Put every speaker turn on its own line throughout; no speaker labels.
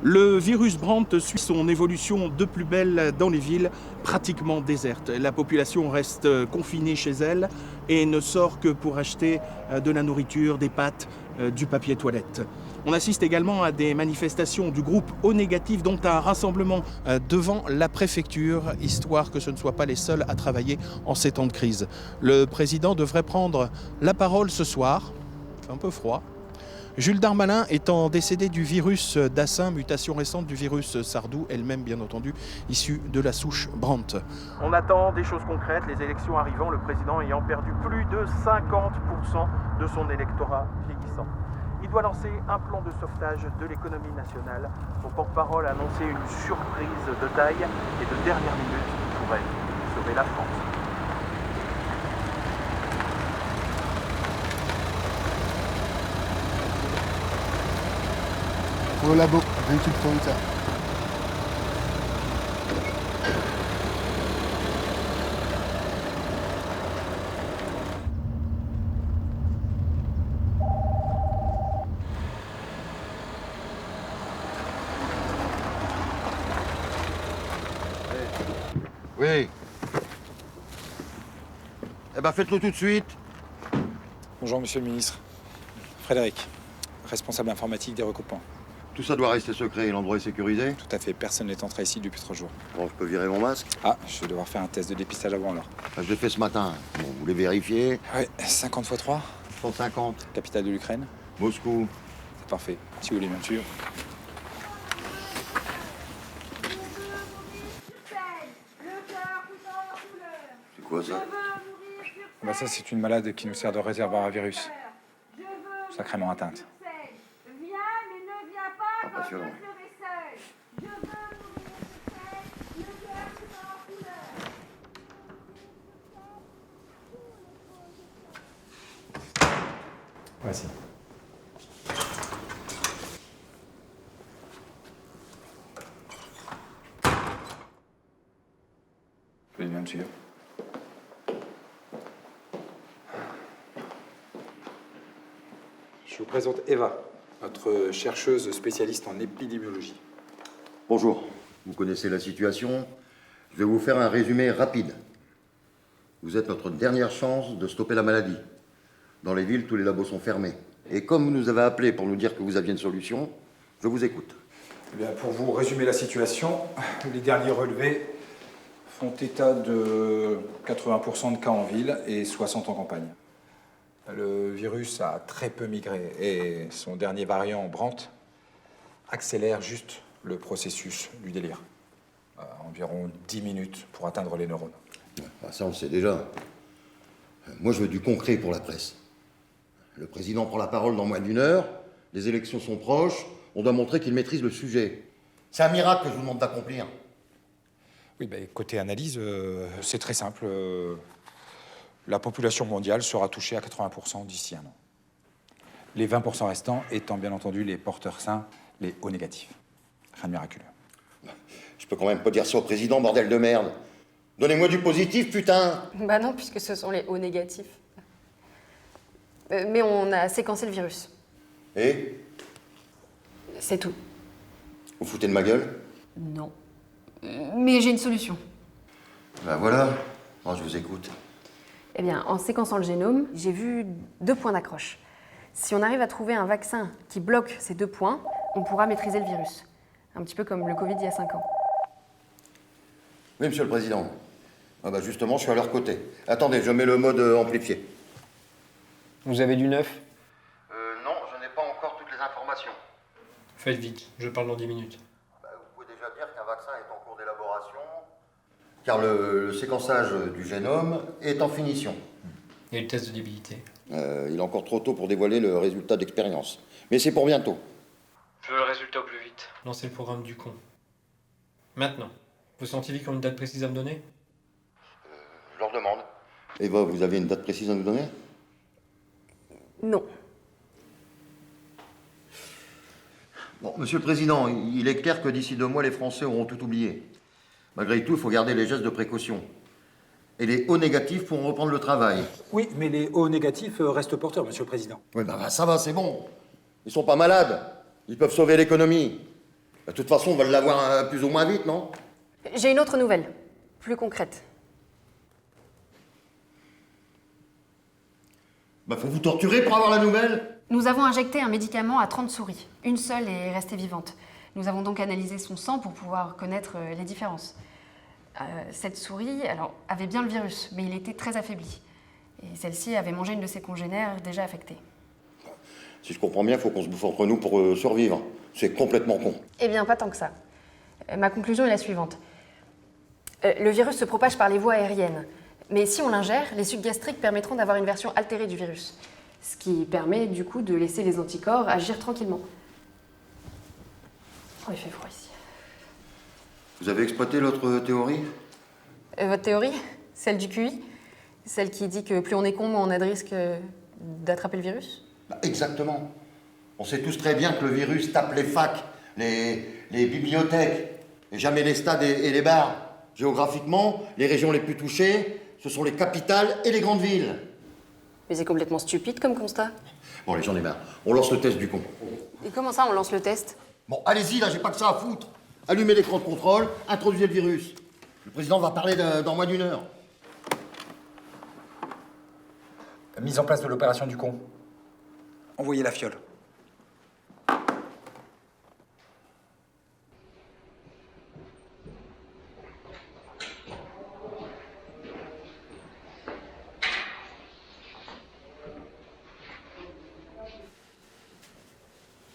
Le virus Brandt suit son évolution de plus belle dans les villes, pratiquement désertes. La population reste confinée chez elle et ne sort que pour acheter de la nourriture, des pâtes, du papier toilette. On assiste également à des manifestations du groupe O négatif, dont un rassemblement devant la préfecture, histoire que ce ne soient pas les seuls à travailler en ces temps de crise. Le président devrait prendre la parole ce soir. C'est un peu froid. Jules Darmanin étant décédé du virus d'Assin, mutation récente du virus Sardou, elle-même bien entendu issue de la souche Brandt. On attend des choses concrètes, les élections arrivant, le président ayant perdu plus de 50% de son électorat vieillissant. Il doit lancer un plan de sauvetage de l'économie nationale. Son porte-parole a annoncé une surprise de taille et de dernière minute qui pourrait sauver la France.
Au labo, 28 points.
Oui. Eh ben faites-le tout de suite.
Bonjour, monsieur le ministre. Frédéric, responsable informatique des recoupements.
Tout ça doit rester secret et l'endroit est sécurisé.
Tout à fait, personne n'est entré ici depuis 3 jours.
Bon, je peux virer mon masque.
Ah, je vais devoir faire un test de dépistage avant alors.
Je l'ai fait ce matin. Bon, vous voulez vérifier?
Ouais, 50 x 3,
150.
capitale de l'Ukraine.
Moscou.
C'est parfait, si vous voulez bien sûr.
C'est quoi ça?
Bah ça, c'est une malade qui nous sert de réservoir à virus. Sacrément atteinte.
Passionnant.
Voici. Veuillez bien me suivre. Je vous présente Eva, notre chercheuse spécialiste en épidémiologie.
Bonjour. Vous connaissez la situation. Je vais vous faire un résumé rapide. Vous êtes notre dernière chance de stopper la maladie. Dans les villes, tous les labos sont fermés. Et comme vous nous avez appelés pour nous dire que vous aviez une solution, je vous écoute.
Eh bien, pour vous résumer la situation, les derniers relevés font état de 80% de cas en ville et 60% en campagne. Le virus a très peu migré et son dernier variant, Brandt, accélère juste le processus du délire. Environ 10 minutes pour atteindre les neurones.
Ah, ça, on le sait déjà. Moi, je veux du concret pour la presse. Le président prend la parole dans moins d'une heure, les élections sont proches, on doit montrer qu'il maîtrise le sujet. C'est un miracle que je vous demande d'accomplir.
Oui, côté analyse, c'est très simple. La population mondiale sera touchée à 80% d'ici un an. Les 20% restants étant bien entendu les porteurs sains, les O négatifs. Rien de miraculeux.
Je peux quand même pas dire ça au président, bordel de merde. Donnez-moi du positif, putain.
Bah non, puisque ce sont les O négatifs. Mais on a séquencé le virus.
Et
C'est tout.
vous foutez de ma gueule?
Non. Mais j'ai une solution.
Ben voilà. Moi, je vous écoute.
Eh bien, en séquençant le génome, j'ai vu 2 points d'accroche. Si on arrive à trouver un vaccin qui bloque ces 2 points, on pourra maîtriser le virus. Un petit peu comme le Covid il y a 5 ans.
Oui, monsieur le président. Ah bah justement, je suis à leur côté. Attendez, je mets le mode amplifié.
Vous avez du neuf?
Non, je n'ai pas encore toutes les informations.
Faites vite, je parle dans 10 minutes.
Vous pouvez déjà dire qu'un vaccin est en cours d'élaboration, car le séquençage du génome est en finition.
Et le test de débilité?
Il est encore trop tôt pour dévoiler le résultat d'expérience. Mais c'est pour bientôt.
Je veux le résultat au plus vite. Lancez le programme du con. Maintenant. Vos scientifiques ont une date précise à me donner?
Je leur demande. Eva, vous avez une date précise à nous donner?
Non.
Bon, monsieur le président, il est clair que d'ici 2 mois, les Français auront tout oublié. Malgré tout, il faut garder les gestes de précaution. Et les O négatifs pourront reprendre le travail.
Oui, mais les O négatifs restent porteurs, monsieur le président.
Oui, ça va, c'est bon. Ils sont pas malades. Ils peuvent sauver l'économie. De toute façon, on va l'avoir plus ou moins vite, non?
J'ai une autre nouvelle, plus concrète.
Bah, faut vous torturer pour avoir la nouvelle.
Nous avons injecté un médicament à 30 souris. Une seule est restée vivante. Nous avons donc analysé son sang pour pouvoir connaître les différences. Cette souris, alors, avait bien le virus, mais il était très affaibli. Et celle-ci avait mangé une de ses congénères déjà affectée.
Si je comprends bien, il faut qu'on se bouffe entre nous pour survivre. C'est complètement con.
Eh bien, pas tant que ça. Ma conclusion est la suivante. Le virus se propage par les voies aériennes. Mais si on l'ingère, les sucs gastriques permettront d'avoir une version altérée du virus. Ce qui permet, du coup, de laisser les anticorps agir tranquillement. Oh, il fait froid ici.
Vous avez exploité l'autre théorie?
Votre théorie? Celle du QI? Celle qui dit que plus on est con, moins on a de risque d'attraper le virus?
Bah, exactement. On sait tous très bien que le virus tape les facs, les bibliothèques, et jamais les stades et les bars. Géographiquement, les régions les plus touchées, ce sont les capitales et les grandes villes.
Mais c'est complètement stupide comme constat.
Bon, allez, j'en ai marre. On lance le test du con.
Et comment ça, on lance le test?
Bon, allez-y, là, j'ai pas que ça à foutre. Allumez l'écran de contrôle, introduisez le virus. Le président va parler dans moins d'une heure.
Mise en place de l'opération du con. Envoyez la fiole.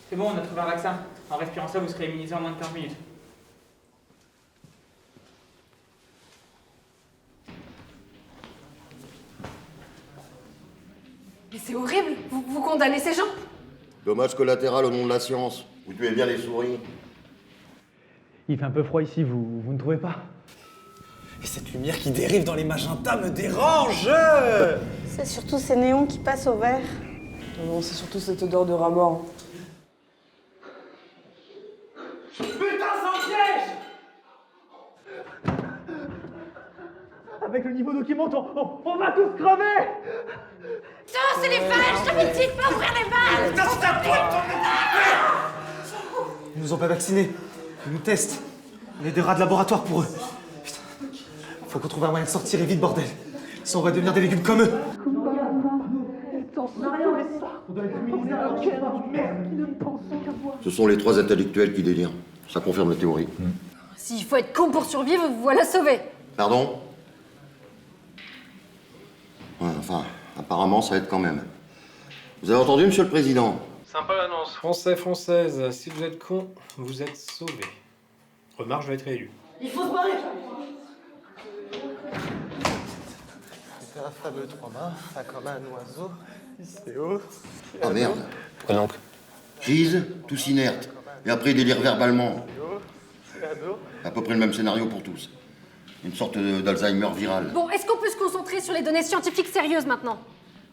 C'est bon, on a trouvé un vaccin. En respirant ça, vous serez immunisé en moins de 15 minutes.
Mais c'est horrible! Vous condamnez ces gens?
Dommage collatéral au nom de la science. Vous tuez bien les souris.
Il fait un peu froid ici, vous ne trouvez pas?
Et cette lumière qui dérive dans les magentas me dérange!
C'est surtout ces néons qui passent au vert.
Non, c'est surtout cette odeur de rat mort.
Avec le niveau d'eau qui monte, on va tous crever!
Non, c'est les vaches! Je me dis de pas ouvrir les balles!
Ils nous ont pas vaccinés. Ils nous testent. On est des rats de laboratoire pour eux. Putain. Faut qu'on trouve un moyen de sortir et vite, bordel. Sinon, on va devenir des légumes comme eux.
Ce sont les trois intellectuels qui délirent. Ça confirme la théorie.
S'il faut être con pour survivre, vous voilà sauvé!
Pardon? Ouais, enfin, apparemment, ça aide quand même. Vous avez entendu, monsieur le président?
Sympa l'annonce. Français, française, si vous êtes con, vous êtes sauvés. Remarque, je vais être élu.
Il faut se barrer!
C'est un fameux trois mains, pas comme un oiseau. C'est haut.
Ah merde.
Quoi donc?
Crise, tous inertes. Et après, délire verbalement. À peu près le même scénario pour tous. Une sorte d'Alzheimer viral.
Bon, est-ce qu'on peut se concentrer sur les données scientifiques sérieuses maintenant?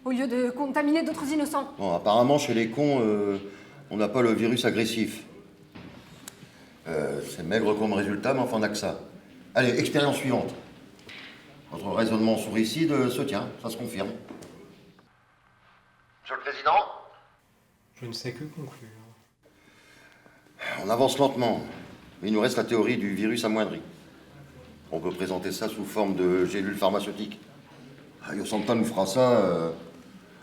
Au lieu de contaminer d'autres innocents?
Bon, apparemment, chez les cons, on n'a pas le virus agressif. C'est maigre comme résultat, mais enfin, on n'a que ça. Allez, expérience suivante. Votre raisonnement souricide se tient, ça se confirme. Monsieur le Président?
Je ne sais que conclure.
On avance lentement, mais il nous reste la théorie du virus amoindri. On peut présenter ça sous forme de gélules pharmaceutiques. Yosanta nous fera ça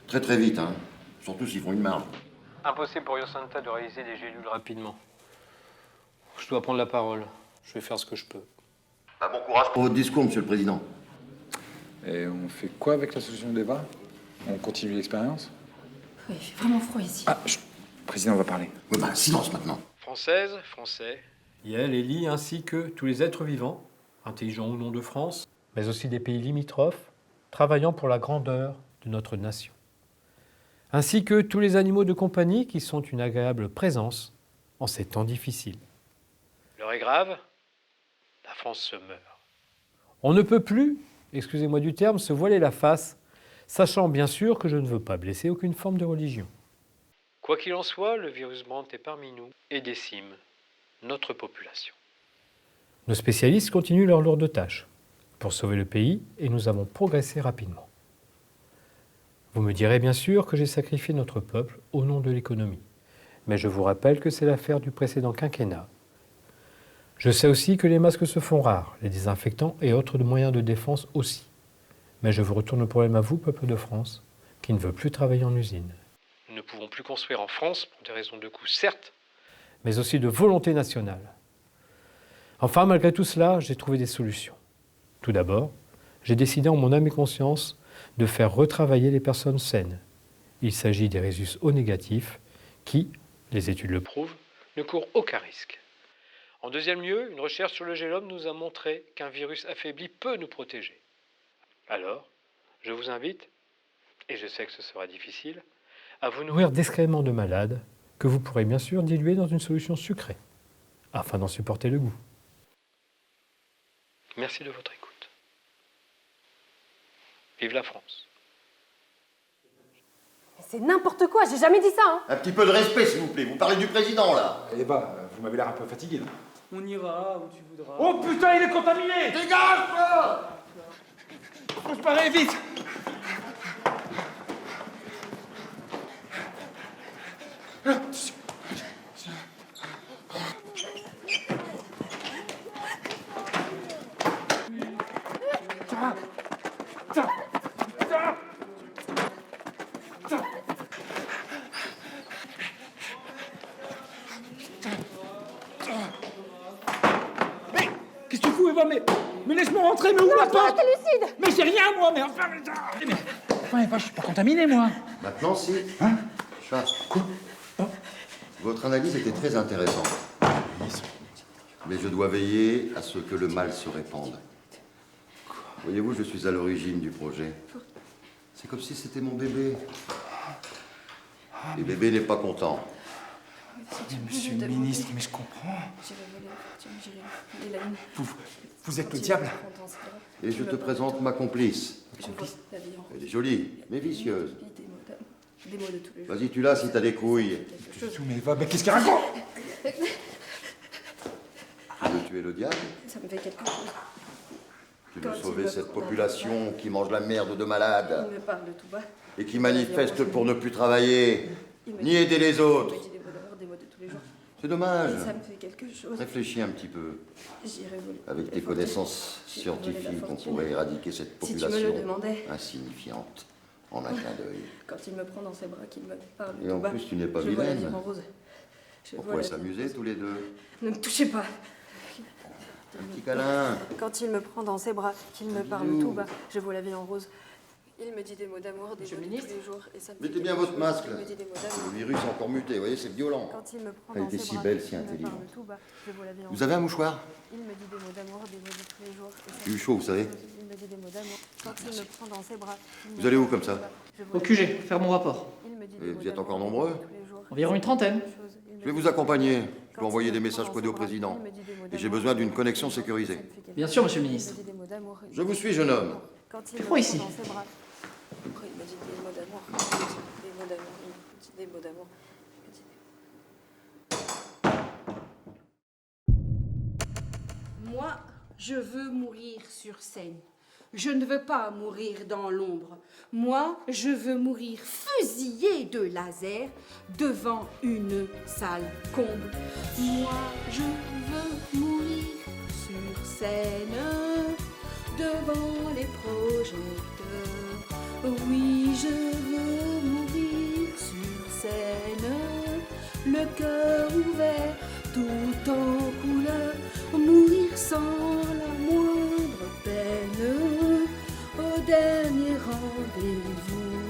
très très vite, hein. Surtout s'ils font une marge.
Impossible pour Yosanta de réaliser des gélules rapidement. Je dois prendre la parole. Je vais faire ce que je peux.
Bon courage pour votre discours, monsieur le Président.
Et on fait quoi avec la solution de débat? On continue l'expérience?
Oui, il fait vraiment froid ici.
Ah, le président va parler.
Oui, bah, silence maintenant.
Française, français, Yael, Élie, ainsi que tous les êtres vivants, intelligents ou non de France, mais aussi des pays limitrophes, travaillant pour la grandeur de notre nation. Ainsi que tous les animaux de compagnie qui sont une agréable présence en ces temps difficiles. L'heure est grave, la France se meurt. On ne peut plus, excusez-moi du terme, se voiler la face, sachant bien sûr que je ne veux pas blesser aucune forme de religion. Quoi qu'il en soit, le virus Brandt est parmi nous et décime notre population. Nos spécialistes continuent leur lourde tâche pour sauver le pays et nous avons progressé rapidement. Vous me direz bien sûr que j'ai sacrifié notre peuple au nom de l'économie. Mais je vous rappelle que c'est l'affaire du précédent quinquennat Je sais aussi que les masques se font rares, les désinfectants et autres moyens de défense aussi. Mais je vous retourne le problème à vous, peuple de France, qui ne veut plus travailler en usine. Nous ne pouvons plus construire en France, pour des raisons de coût certes, mais aussi de volonté nationale. Enfin, malgré tout cela, j'ai trouvé des solutions. Tout d'abord, j'ai décidé en mon âme et conscience de faire retravailler les personnes saines. Il s'agit des résus O négatifs qui, les études le prouvent, ne courent aucun risque. En deuxième lieu, une recherche sur le génome nous a montré qu'un virus affaibli peut nous protéger. Alors, je vous invite, et je sais que ce sera difficile, à vous nourrir discrètement de malades que vous pourrez bien sûr diluer dans une solution sucrée, afin d'en supporter le goût. Merci de votre écoute. Vive la France.
C'est n'importe quoi, j'ai jamais dit ça, hein.
Un petit peu de respect, s'il vous plaît. Vous parlez du président, là.
Eh ben, vous m'avez l'air un peu fatigué, non?
On ira où tu voudras.
Oh putain, il est contaminé!
Dégage, toi!
Faut se barrer vite! Mais qu'est-ce que tu fous, Eva? Mais laisse-moi rentrer, mais ouvre la porte!
Lucide!
Mais j'ai rien, moi, mais enfin, Eva, je suis pas contaminé, moi!
Maintenant, si.
Hein?
Chat. Quoi? Votre analyse était très intéressante. Mais je dois veiller à ce que le mal se répande. Voyez-vous, je suis à l'origine du projet. C'est comme si c'était mon bébé. Et bébé n'est pas content.
Monsieur le ministre, mais je comprends. Vous êtes le diable.
Et je te présente ma complice. Elle est jolie, mais vicieuse. Vas-y, tu l'as si t'as des couilles.
Mais Eva, mais qu'est-ce qu'elle raconte?
Tu veux tuer le diable?
Ça me fait quelque chose.
Tu veux sauver cette population qui mange la merde de malades
Il me parle tout bas.
et qui manifeste pour ne plus travailler, ni aider les autres.
Il me dit des mots de tous les jours.
C'est dommage.
Ça me fait quelque chose.
Réfléchis un petit peu.
J'irai voler.
Avec tes connaissances scientifiques, on pourrait éradiquer cette
Si tu
population
me le demandais.
insignifiante en un clin d'œil.
Quand il me prend dans ses bras, qu'il me parle
Et
tout
en
bas,
plus, tu n'es pas
je vois la
vilaine.
vie en rose. Je
On
vois
pourrait
la vie en
s'amuser
rose.
tous les deux.
Ne me touchez pas.
Un petit câlin.
Quand il me prend dans ses bras, qu'il me parle tout bas, je vois la vie en rose. Il me dit des mots d'amour, des mots de tous les jours. Et ça me fait
Mettez bien
quelque
votre
chose.
masque,
Il
là.
me dit des mots d'amour.
Le virus est encore muté, vous voyez, c'est violent.
Quand il me prend
Elle
dans
était
ses
si
bras,
belle, si
qu'il me parle
intelligente.
tout bas, je vois la vie en
Vous
rose.
avez un mouchoir?
Il me dit des mots d'amour, des mots de tous les jours. Et ça
J'ai eu
me
chaud, vous
fait
savez.
quelque chose. Il me dit des mots d'amour. Quand il me prend dans ses bras. il me
Vous allez où
parle
comme
tout
ça?
bas, je vois
Au
la vie en
QG,
rose.
faire mon rapport.
Il me dit
Et
des
vous
mots
êtes encore
d'amour,
nombreux?
tous les jours.
Environ une trentaine.
Je vais vous accompagner. Je dois envoyer des messages codés au président. Et j'ai besoin d'une connexion sécurisée.
Bien sûr, monsieur le ministre.
Je vous suis, jeune homme.
C'est froid ici.
Il me dit des mots d'amour, il me dit des mots d'amour, il me dit des mots d'amour.
Moi, je veux mourir sur scène. Je ne veux pas mourir dans l'ombre. Moi, je veux mourir fusillé de laser devant une salle comble. Moi, je veux mourir sur scène devant les projecteurs. Oui, je veux mourir sur scène, le cœur ouvert, tout en couleur, mourir sans la moindre peine, au dernier rendez-vous.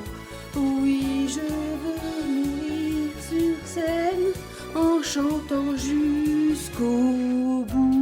Oui, je veux mourir sur scène, en chantant jusqu'au bout.